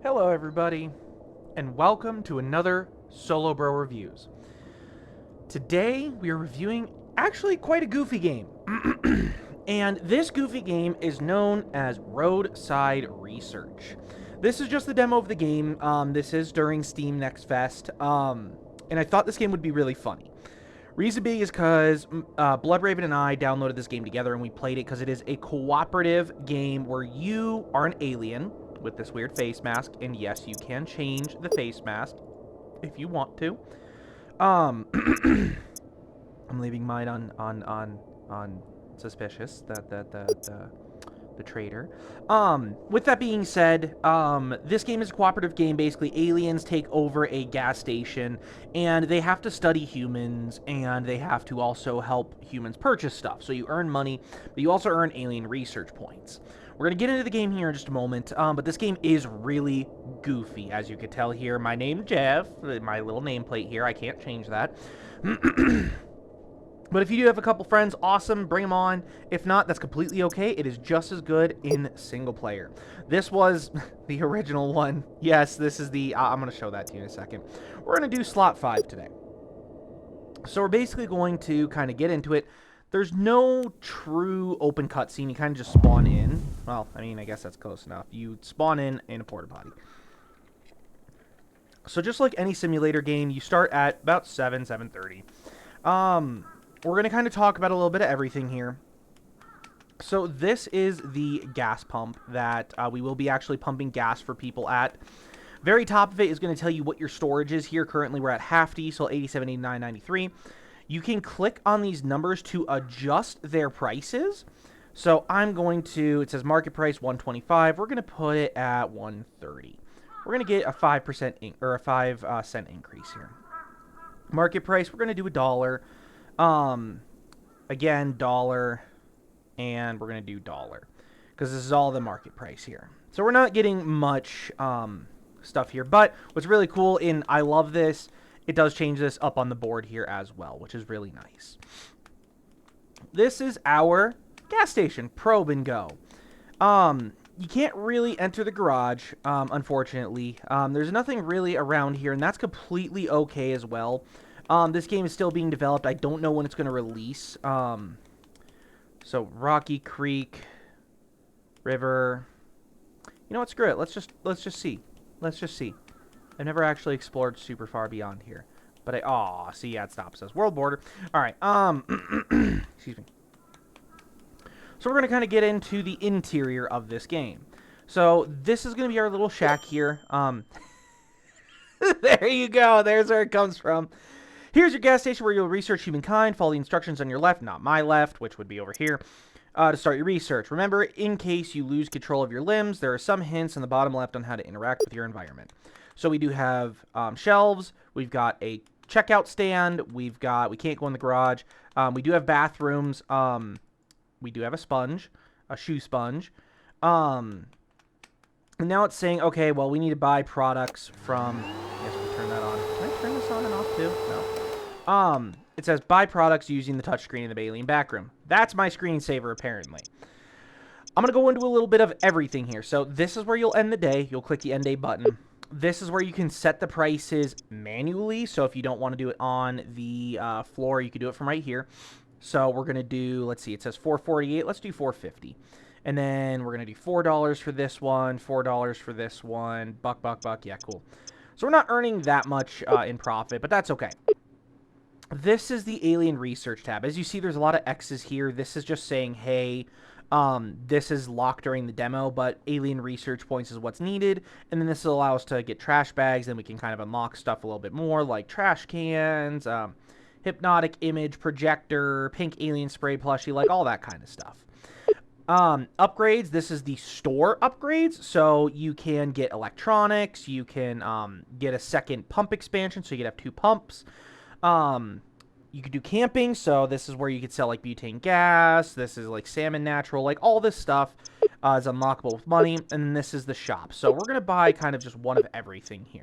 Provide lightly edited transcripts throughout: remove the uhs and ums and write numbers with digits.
Hello everybody, and welcome to another Solo Bro Reviews. Today we are reviewing actually quite a goofy game. And this goofy game is known as Roadside Research. This is just the demo of the game. This is during Steam Next Fest. And I thought this game would be really funny. Reason being is because Bloodraven and I downloaded this game together and we played it because it is a cooperative game where you are an alien with this weird face mask, and yes, you can change the face mask if you want to. I'm leaving mine on suspicious, the traitor. With that being said, this game is a cooperative game. Basically, aliens take over a gas station, and they have to study humans, and they have to also help humans purchase stuff. So you earn money, but you also earn alien research points. We're going to get into the game here in just a moment, but this game is really goofy, as you can tell here. My name's Jeff, my little nameplate here. I can't change that. But if you do have a couple friends, awesome, bring them on. If not, that's completely okay. It is just as good in single player. This was the original one. Yes, this is the... I'm going to show that to you in a second. We're going to do slot 5 today. So we're basically going to kind of get into it. There's no true open cutscene. You kind of just spawn in. Well, I mean, I guess that's close enough. You spawn in a porta potty. So just like any simulator game, you start at about 7:30. We're going to kind of talk about a little bit of everything here. So this is the gas pump that we will be actually pumping gas for people at. Very top of it is going to tell you what your storage is here. Currently, we're at half diesel, 87.89.93. You can click on these numbers to adjust their prices. So I'm going to, it says market price 125. We're going to put it at 130. We're going to get a 5% or a 5 cent increase here. Market price, we're going to do $1. Again, dollar, and we're going to do $1 because this is all the market price here. So we're not getting much stuff here, but what's really cool, and I love this, it does change this up on the board here as well, which is really nice. This is our gas station, Probe and Go. You can't really enter the garage, unfortunately. There's nothing really around here, and that's completely okay as well. This game is still being developed. I don't know when it's going to release. So Rocky Creek, River. You know what? Screw it. Let's just see. Let's just see. I've never actually explored super far beyond here, but see, yeah, it stops us. World border. All right. Excuse me. So we're going to kind of get into the interior of this game. So this is going to be our little shack here. There you go. There's where it comes from. Here's your gas station where you'll research humankind. Follow the instructions on your left, not my left, which would be over here, to start your research. Remember, in case you lose control of your limbs, there are some hints in the bottom left on how to interact with your environment. So we do have shelves. We've got a checkout stand. We can't go in the garage. We do have bathrooms. We do have a sponge, a shoe sponge. And now it's saying, okay, well, we need to buy products from... Yes, we turn that on. Can I turn this on and off too? No. It says buy products using the touchscreen in the alien backroom. That's my screensaver, apparently. I'm going to go into a little bit of everything here. So this is where you'll end the day. You'll click the end day button. This is where you can set the prices manually. So if you don't want to do it on the floor, you can do it from right here. So we're going to do, let's see, it says $4.48. Let's do $4.50. And then we're going to do $4 for this one, $4 for this one, buck. Yeah, cool. So we're not earning that much in profit, but that's okay. This is the Alien Research tab. As you see, there's a lot of X's here. This is just saying, hey, this is locked during the demo, but Alien Research points is what's needed. And then this will allow us to get trash bags, and we can kind of unlock stuff a little bit more, like trash cans, hypnotic image projector, pink alien spray plushie, like all that kind of stuff. Upgrades, this is the store upgrades, so you can get electronics, you can get a second pump expansion, so you could have 2 pumps. You could do camping, so this is where you could sell like butane gas, this is like salmon natural, like all this stuff is unlockable with money, and then this is the shop. So we're going to buy kind of just one of everything here.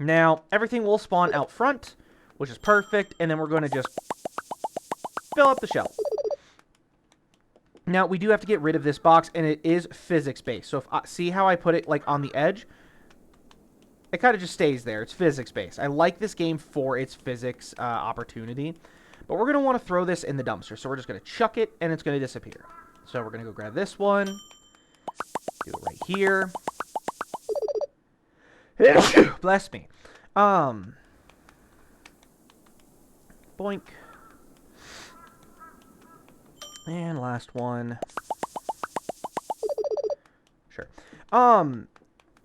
Now, everything will spawn out front, which is perfect, and then we're going to just fill up the shelf. Now, we do have to get rid of this box, and it is physics-based. So, see how I put it, like, on the edge? It kind of just stays there. It's physics-based. I like this game for its physics opportunity. But we're going to want to throw this in the dumpster. So, we're just going to chuck it, and it's going to disappear. So, we're going to go grab this one. Do it right here. Bless me. Boink. And last one. Sure.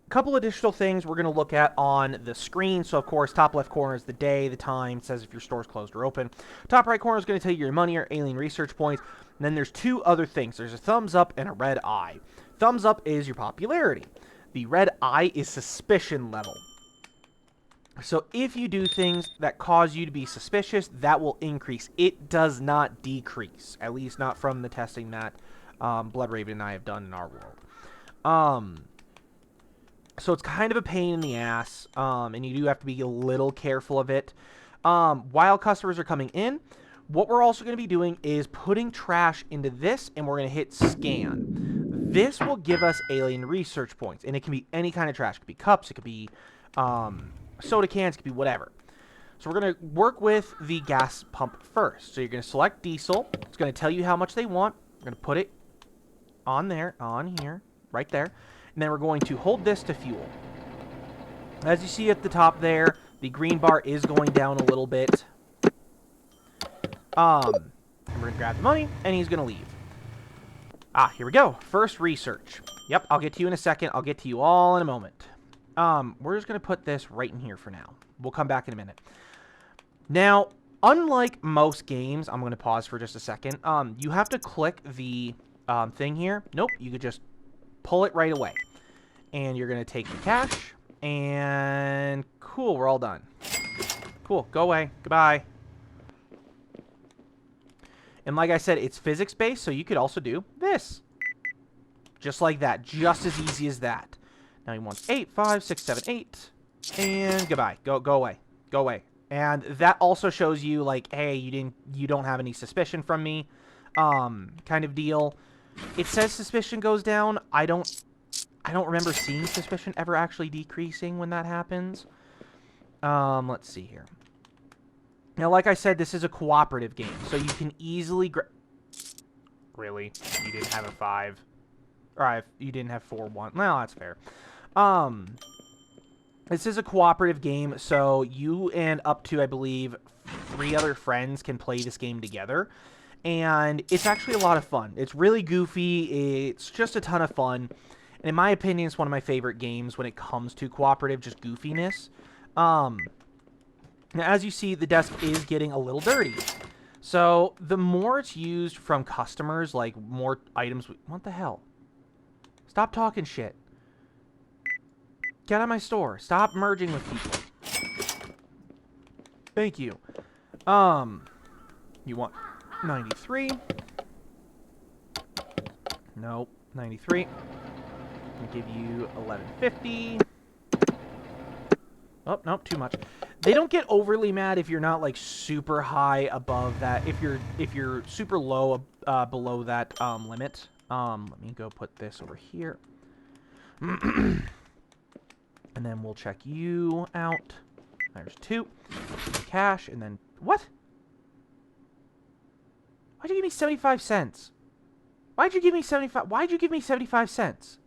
Couple additional things we're going to look at on the screen. So, of course, top left corner is the day, the time. It says if your store's closed or open. Top right corner is going to tell you your money or alien research points. And then there's two other things. There's a thumbs up and a red eye. Thumbs up is your popularity. The red eye is suspicion level. So if you do things that cause you to be suspicious, that will increase. It does not decrease, at least not from the testing that Bloodraven and I have done in our world. So it's kind of a pain in the ass, and you do have to be a little careful of it. While customers are coming in, what we're also going to be doing is putting trash into this, and we're going to hit scan. This will give us alien research points, and it can be any kind of trash. It could be cups, it could be soda cans, it could be whatever. So we're going to work with the gas pump first. So you're going to select diesel. It's going to tell you how much they want. We're going to put it on there, on here, right there. And then we're going to hold this to fuel. As you see at the top there, the green bar is going down a little bit. And we're going to grab the money, and he's going to leave. Ah, here we go. First research. Yep, I'll get to you in a second. I'll get to you all in a moment. We're just going to put this right in here for now. We'll come back in a minute. Now, unlike most games, I'm going to pause for just a second. You have to click the thing here. Nope, you could just pull it right away. And you're going to take the cash. And cool, we're all done. Cool, go away. Goodbye. And like I said, it's physics-based, so you could also do this. Just like that. Just as easy as that. Now he wants 8, 5, 6, 7, 8. And goodbye. Go away. Go away. And that also shows you, like, hey, you don't have any suspicion from me. Kind of deal. It says suspicion goes down. I don't remember seeing suspicion ever actually decreasing when that happens. Let's see here. Now, like I said, this is a cooperative game, so you can easily... Really? You didn't have a 5? Or you didn't have 4, 1? Well, that's fair. This is a cooperative game, so you and up to, I believe, 3 other friends can play this game together. And it's actually a lot of fun. It's really goofy. It's just a ton of fun. And in my opinion, it's one of my favorite games when it comes to cooperative, just goofiness. Now, as you see, the desk is getting a little dirty. So, the more it's used from customers, like more items... What the hell? Stop talking shit. Get out of my store. Stop merging with people. Thank you. You want 93? Nope. 93. I'm gonna give you 1150. Oh, nope, too much. They don't get overly mad if you're not like super high above that. If you're super low below that limit. Let me go put this over here. And then we'll check you out. There's 2. Cash, and then... What? Why'd you give me 75 cents? Why'd you give me 75... Why'd you give me 75 cents?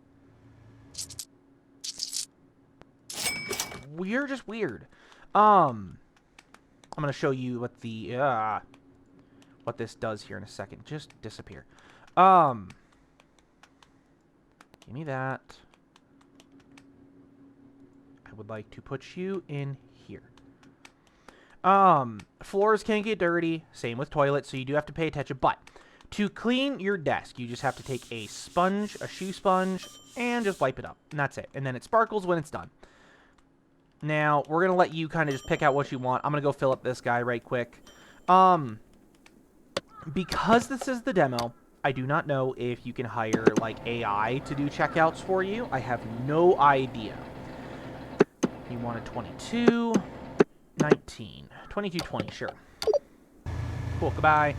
You're just weird. I'm going to show you what the... what this does here in a second. Just disappear. Give me that. I would like to put you in here. Floors can get dirty. Same with toilets, so you do have to pay attention. But to clean your desk, you just have to take a sponge, a shoe sponge, and just wipe it up. And that's it. And then it sparkles when it's done. Now, we're going to let you kind of just pick out what you want. I'm going to go fill up this guy right quick. Because this is the demo, I do not know if you can hire, like, AI to do checkouts for you. I have no idea. You want a 22, 19, 22, 20, sure. Cool, goodbye.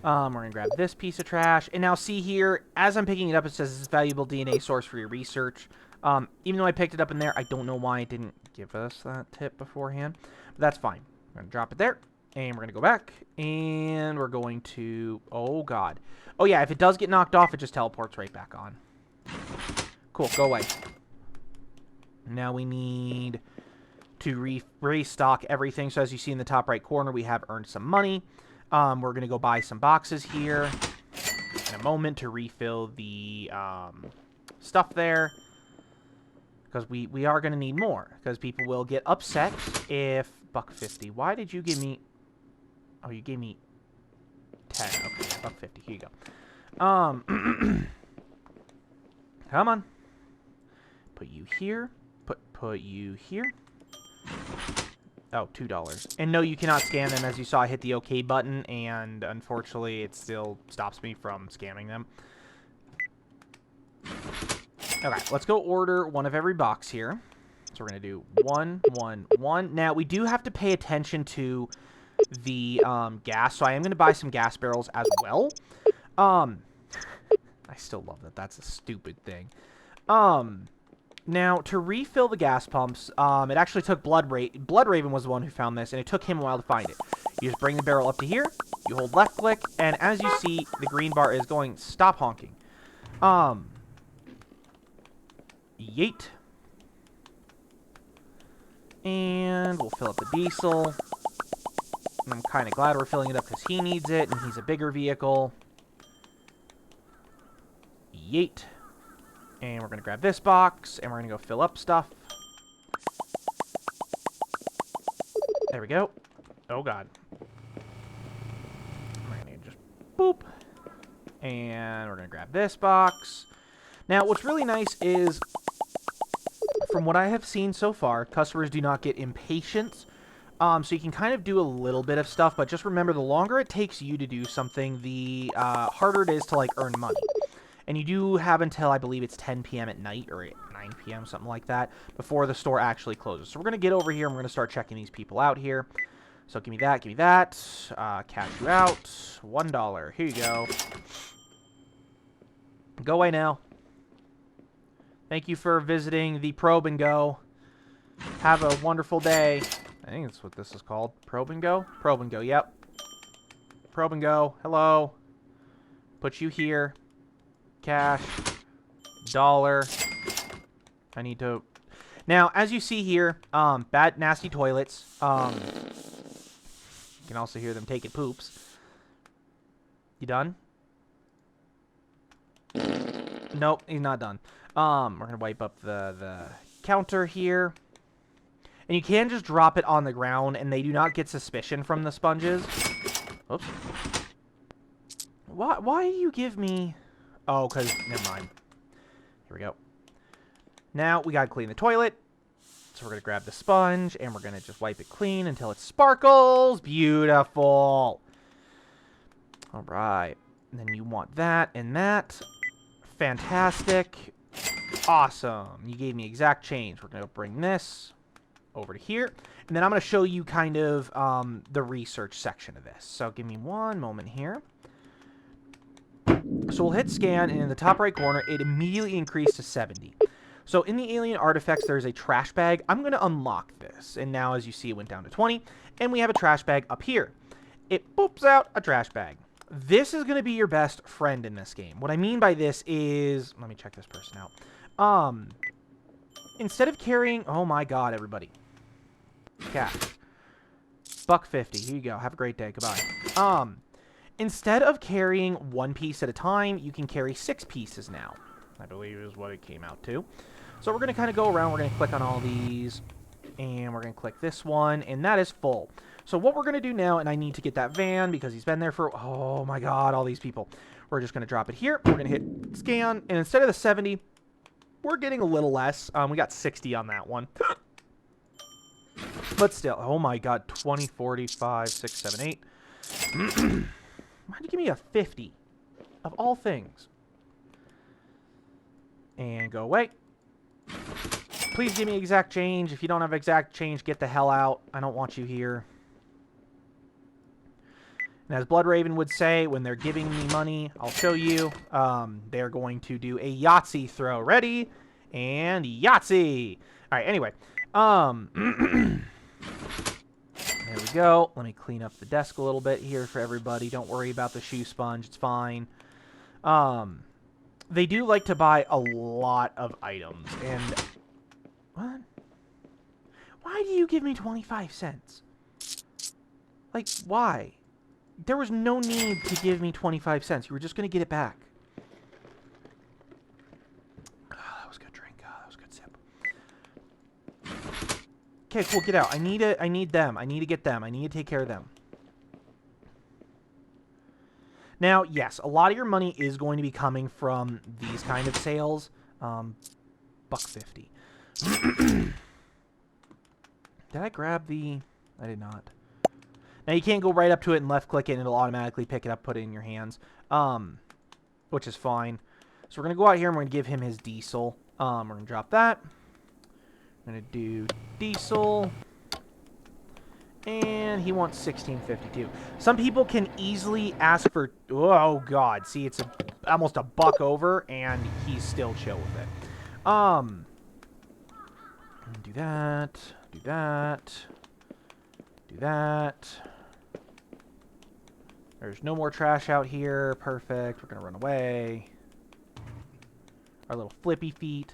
We're going to grab this piece of trash. And now see here, as I'm picking it up, it says this is valuable DNA source for your research. Even though I picked it up in there, I don't know why it didn't give us that tip beforehand. But that's fine. We're going to drop it there. And we're going to go back. And we're going to... Oh, God. Oh, yeah, if it does get knocked off, it just teleports right back on. Cool, go away. Now we need to restock everything. So as you see in the top right corner, we have earned some money. We're going to go buy some boxes here in a moment to refill the stuff there. Because we are going to need more. Because people will get upset if... $1.50. Why did you give me... Oh, you gave me 10. Okay, $1.50. Here you go. Come on. Put you here. Put you here. Oh, $2. And no, you cannot scan them. As you saw, I hit the OK button, and unfortunately, it still stops me from scamming them. Okay, let's go order one of every box here. So we're going to do 1, 1, 1. Now, we do have to pay attention to the gas, so I am going to buy some gas barrels as well. I still love that. That's a stupid thing. Now, to refill the gas pumps, it actually took Blood Raven was the one who found this, and it took him a while to find it. You just bring the barrel up to here, you hold left click, and as you see, the green bar is going, stop honking. Yeet. And we'll fill up the diesel. And I'm kind of glad we're filling it up because he needs it, and he's a bigger vehicle. Yeet. And we're going to grab this box, and we're going to go fill up stuff. There we go. Oh, God. We're going to just boop. And we're going to grab this box. Now, what's really nice is, from what I have seen so far, customers do not get impatient. So you can kind of do a little bit of stuff, but just remember, the longer it takes you to do something, the harder it is to, like, earn money. And you do have until, I believe it's 10 p.m. at night, or 9 p.m., something like that, before the store actually closes. So we're going to get over here, and we're going to start checking these people out here. So give me that, give me that. Cash you out. $1. Here you go. Go away now. Thank you for visiting the Probe and Go. Have a wonderful day. I think that's what this is called. Probe and Go? Probe and Go, yep. Probe and Go. Hello. Put you here. Cash. $1. I need to... Now, as you see here, bad, nasty toilets. You can also hear them taking poops. You done? Nope, he's not done. We're going to wipe up the counter here. And you can just drop it on the ground, and they do not get suspicion from the sponges. Oops. Why do you give me... Oh, because... Never mind. Here we go. Now, we gotta clean the toilet. So we're gonna grab the sponge, and we're gonna just wipe it clean until it sparkles. Beautiful. Alright. And then you want that and that. Fantastic. Awesome. You gave me exact change. We're gonna bring this over to here. And then I'm gonna show you kind of the research section of this. So give me one moment here. So we'll hit scan, and in the top right corner, it immediately increased to 70. So in the alien artifacts, there's a trash bag. I'm going to unlock this. And now, as you see, it went down to 20. And we have a trash bag up here. It boops out a trash bag. This is going to be your best friend in this game. What I mean by this is... Let me check this person out. Instead of carrying... Oh, my God, everybody. Cash. $1.50. Here you go. Have a great day. Goodbye. Instead of carrying one piece at a time, you can carry 6 pieces now. I believe is what it came out to. So we're going to kind of go around. We're going to click on all these. And we're going to click this one. And that is full. So what we're going to do now, and I need to get that van because he's been there for... Oh, my God, all these people. We're just going to drop it here. We're going to hit scan. And instead of the 70, we're getting a little less. We got 60 on that one. But still, oh, my God, 20, 40, 5, 6, 7, 8. Why'd you give me a 50? Of all things. And go away. Please give me exact change. If you don't have exact change, get the hell out. I don't want you here. And as Bloodraven would say, when they're giving me money, I'll show you. They're going to do a Yahtzee throw. Ready? And Yahtzee! Alright, anyway. There we go. Let me clean up the desk a little bit here for everybody. Don't worry about the shoe sponge. It's fine. They do like to buy a lot of items. And... what? Why do you give me 25 cents? Like, why? There was no need to give me 25 cents. You were just going to get it back. Oh, that was a good drink. Oh, that was a good sip. Okay, cool. Get out. I need them. I need to get them. I need to take care of them. Now, yes, a lot of your money is going to be coming from these kind of sales. $1.50. Did I grab the... I did not. Now, you can't go right up to it and left-click it, and it'll automatically pick it up, put it in your hands, which is fine. So we're going to go out here, and we're going to give him his diesel. We're going to drop that. I'm going to do diesel. And he wants $16.52. Some people can easily ask for... oh, God. See, it's almost a buck over, and he's still chill with it. Do that. Do that. Do that. There's no more trash out here. Perfect. We're going to run away. Our little flippy feet.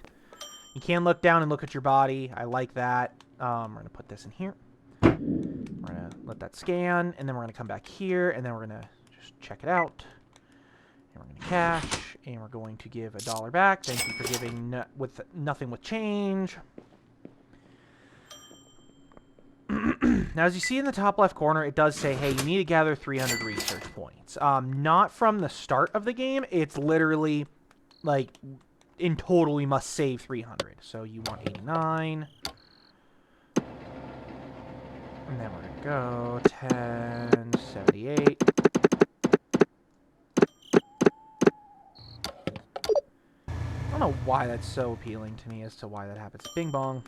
You can look down and look at your body. I like that. We're going to put this in here. We're going to let that scan, and then we're going to come back here, and then we're going to just check it out. And we're going to cash, and we're going to give $1 back. Thank you for giving nothing with change. Now, as you see in the top left corner, it does say, hey, you need to gather 300 research points. Not from the start of the game. It's literally, like, in total, we must save 300. So you want 89. And then we're going to go 10, 78. I don't know why that's so appealing to me as to why that happens. Bing bong.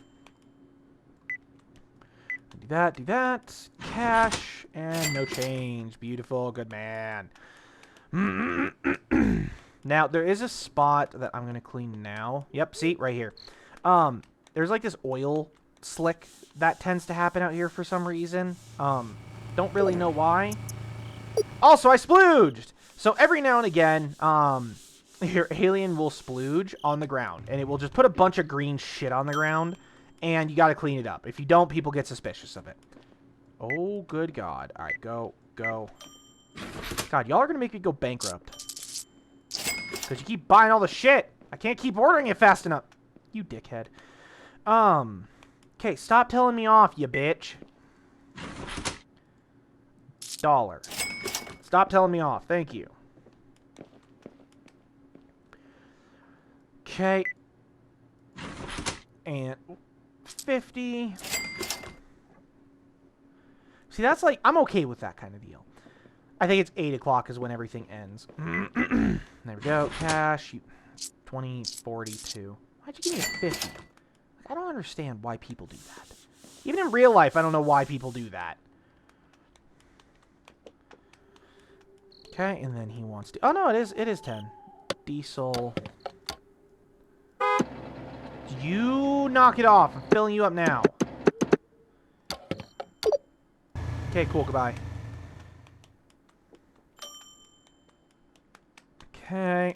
Do that, do that. Cash, and no change. Beautiful, good man. Now, there is a spot that I'm going to clean now. Yep, see, right here. There's like this oil slick that tends to happen out here for some reason. Don't really know why. Also, I splooged! So every now and again, your alien will splooge on the ground, and it will just put a bunch of green shit on the ground, and you gotta clean it up. If you don't, people get suspicious of it. Oh, good God. Alright, go, go. God, y'all are gonna make me go bankrupt. Because you keep buying all the shit. I can't keep ordering it fast enough. You dickhead. Okay, stop telling me off, you bitch. $1. Stop telling me off. Thank you. Okay. And 50. See, that's like, I'm okay with that kind of deal. I think it's 8 o'clock is when everything ends. There we go. Cash. 20, 42. Why'd you give me a 50? I don't understand why people do that. Even in real life, I don't know why people do that. Okay, and then he wants to... oh, no, it is 10. Diesel. You knock it off. I'm filling you up now. Okay, cool. Goodbye. Okay.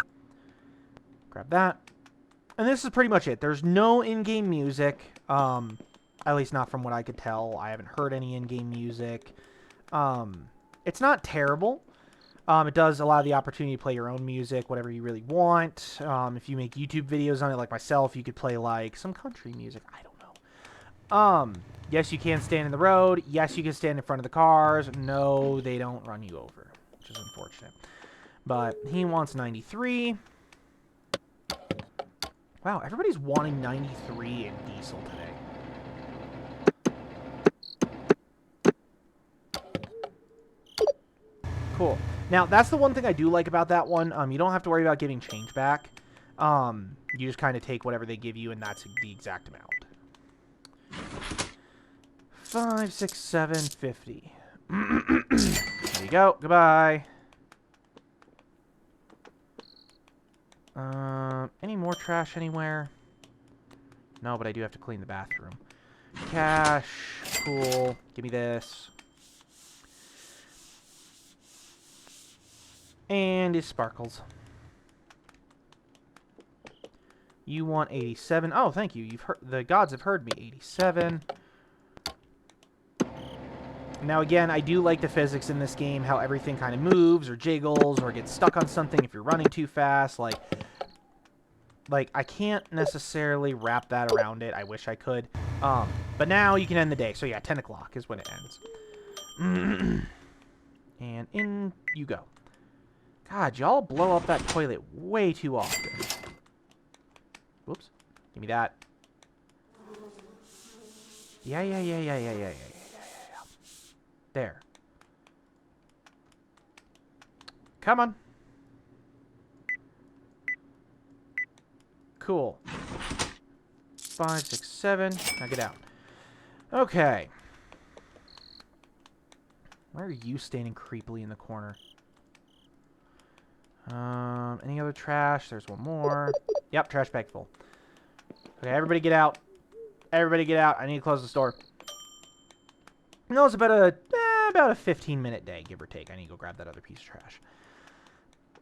Grab that. And this is pretty much it. There's no in-game music. At least not from what I could tell. I haven't heard any in-game music. It's not terrible. It does allow the opportunity to play your own music, whatever you really want. If you make YouTube videos on it like myself, you could play like some country music. I don't know. Yes, you can stand in the road. Yes, you can stand in front of the cars. No, they don't run you over, which is unfortunate. But he wants 93. Wow, everybody's wanting 93 in diesel today. Cool. Now, that's the one thing I do like about that one. You don't have to worry about giving change back. You just kind of take whatever they give you, and that's the exact amount. 5, 6, 7, 50. There you go. Goodbye. Any more trash anywhere? No, but I do have to clean the bathroom. Cash. Cool. Give me this. And it sparkles. You want 87. Oh, thank you. You've heard, the gods have heard me. 87. Now, again, I do like the physics in this game, how everything kind of moves or jiggles or gets stuck on something if you're running too fast. Like I can't necessarily wrap that around it. I wish I could. But now you can end the day. So, yeah, 10 o'clock is when it ends. And in you go. God, y'all blow up that toilet way too often. Whoops. Give me that. Yeah. There. Come on. Cool. 5, 6, 7. Now get out. Okay. Why are you standing creepily in the corner? Any other trash? There's one more. Yep, trash bag full. Okay, everybody get out. Everybody get out. I need to close the store. No, it's about a 15-minute day, give or take. I need to go grab that other piece of trash.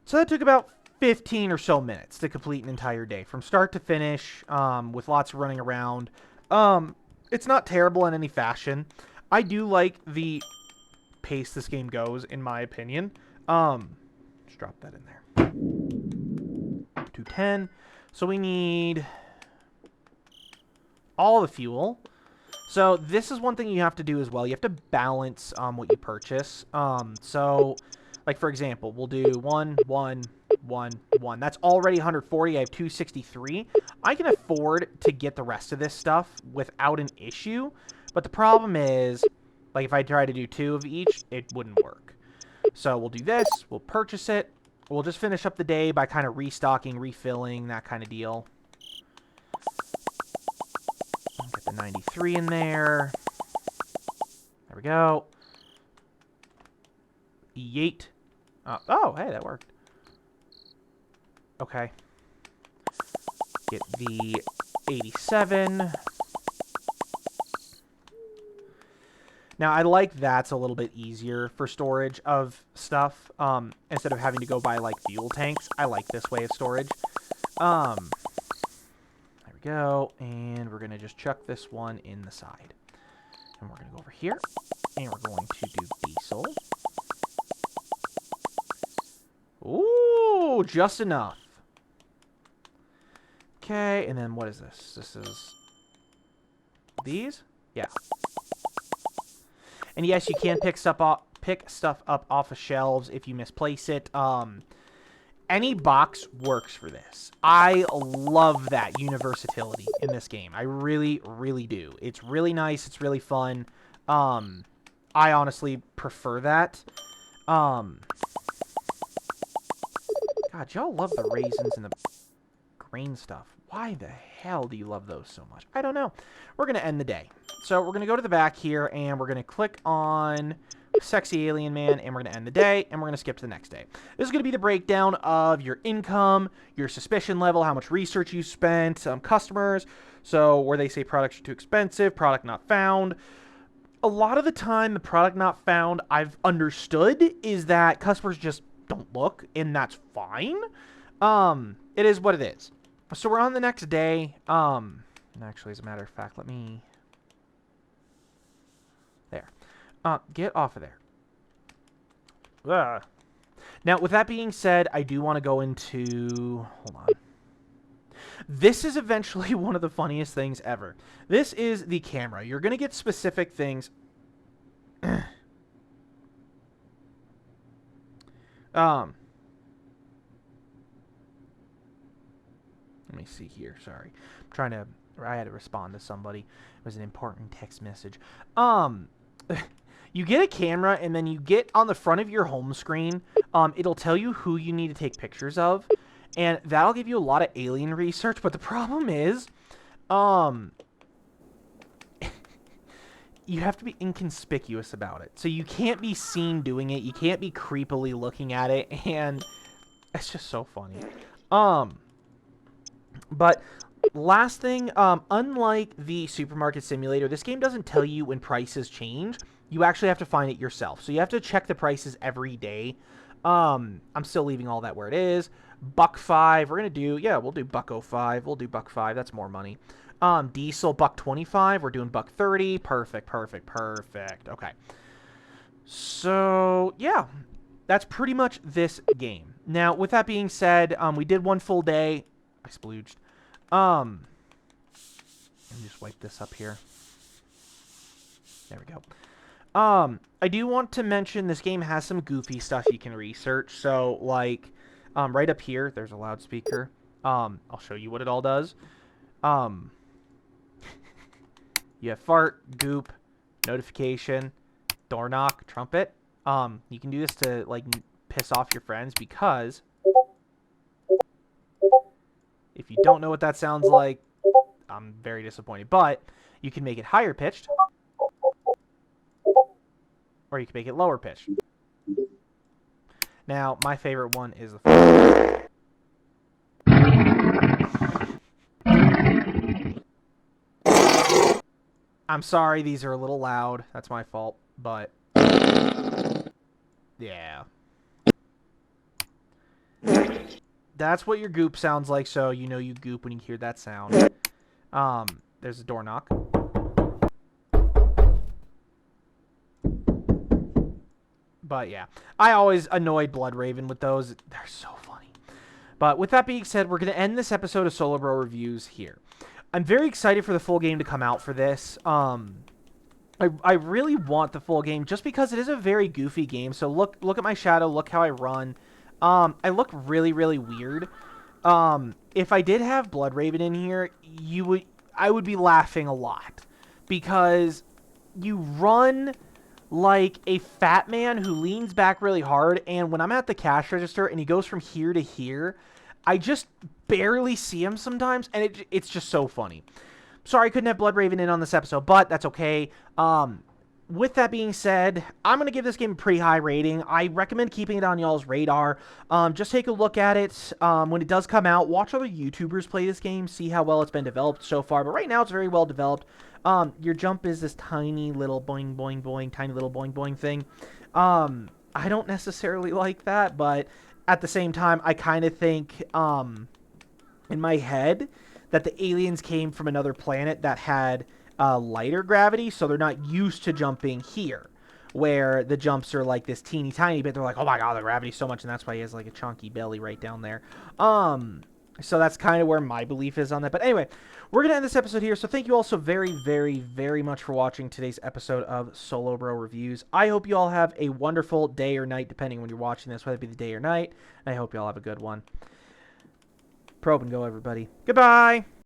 So that took about 15 or so minutes to complete an entire day, from start to finish, with lots of running around. It's not terrible in any fashion. I do like the pace this game goes, in my opinion. Just drop that in there. 210. So we need all the fuel. So this is one thing you have to do as well. You have to balance what you purchase. So, like, for example, we'll do 1, 1, 1, 1. That's already 140. I have 263. I can afford to get the rest of this stuff without an issue. But the problem is, like, if I try to do 2 of each, it wouldn't work. So we'll do this. We'll purchase it. We'll just finish up the day by kind of restocking, refilling, that kind of deal. Get the 93 in there. There we go. Yeet. Oh, hey, that worked. Okay. Get the 87. Now, I like that's a little bit easier for storage of stuff. Instead of having to go buy, like, fuel tanks. I like this way of storage. There we go. And we're going to just chuck this one in the side. And we're going to go over here. And we're going to do diesel. Ooh, just enough. Okay, and then what is this? This is these? Yeah. And yes, you can pick stuff up off of shelves if you misplace it. Any box works for this. I love that universality in this game. I really, really do. It's really nice. It's really fun. I honestly prefer that. God, y'all love the raisins and the grain stuff. Why the hell do you love those so much? I don't know. We're going to end the day. So we're going to go to the back here, and we're going to click on Sexy Alien Man, and we're going to end the day, and we're going to skip to the next day. This is going to be the breakdown of your income, your suspicion level, how much research you spent, customers, so where they say products are too expensive, product not found. A lot of the time, the product not found, I've understood, is that customers just don't look, and that's fine. It is what it is. So we're on the next day. Actually, as a matter of fact, let me... There. Get off of there. Ugh. Now, with that being said, I do want to go into... Hold on. This is eventually one of the funniest things ever. This is the camera. You're going to get specific things... Let me see here. Sorry. I'm trying to... I had to respond to somebody. It was an important text message. You get a camera, and then you get on the front of your home screen. It'll tell you who you need to take pictures of. And that'll give you a lot of alien research. But the problem is... you have to be inconspicuous about it. So you can't be seen doing it. You can't be creepily looking at it, and it's just so funny. But last thing, unlike the supermarket simulator, this game doesn't tell you when prices change. You actually have to find it yourself. So you have to check the prices every day. I'm still leaving all that where it is. $1.05. We're gonna do, yeah, we'll do $1.05. We'll do $1.05. That's more money. Diesel $1.25. We're doing $1.30. Perfect, perfect, perfect. Okay. So yeah, that's pretty much this game. Now, with that being said, we did one full day. I splooged. Let me just wipe this up here. There we go. I do want to mention this game has some goofy stuff you can research. So, like, right up here, there's a loudspeaker. I'll show you what it all does. You have fart, goop, notification, door knock, trumpet. You can do this to, like, piss off your friends because if you don't know what that sounds like, I'm very disappointed. But you can make it higher pitched, or you can make it lower pitched. Now, my favorite one is the I'm sorry, these are a little loud. That's my fault, but yeah. That's what your goop sounds like, so you know you goop when you hear that sound. There's a door knock. But yeah, I always annoyed Bloodraven with those. They're so funny. But with that being said, we're going to end this episode of Solo Bro Reviews here. I'm very excited for the full game to come out for this. I really want the full game just because it is a very goofy game. So look at my shadow. Look how I run. I look really, really weird. If I did have Bloodraven in here, I would be laughing a lot because you run like a fat man who leans back really hard, and when I'm at the cash register and he goes from here to here, I just barely see him sometimes, and it's just so funny. Sorry I couldn't have Bloodraven in on this episode, but that's okay. With that being said, I'm going to give this game a pretty high rating. I recommend keeping it on y'all's radar. Just take a look at it when it does come out. Watch other YouTubers play this game. See how well it's been developed so far. But right now, it's very well developed. Your jump is this tiny little boing, boing, boing, tiny little boing, boing thing. I don't necessarily like that, but at the same time, I kind of think in my head that the aliens came from another planet that had lighter gravity, so they're not used to jumping here, where the jumps are like this teeny tiny bit. They're like, oh my god, the gravity's so much, and that's why he has like a chunky belly right down there. So that's kind of where my belief is on that. But anyway, we're going to end this episode here. So thank you all so very, very, very much for watching today's episode of Solo Bro Reviews. I hope you all have a wonderful day or night, depending when you're watching this, whether it be the day or night. And I hope you all have a good one. Probe and go, everybody. Goodbye!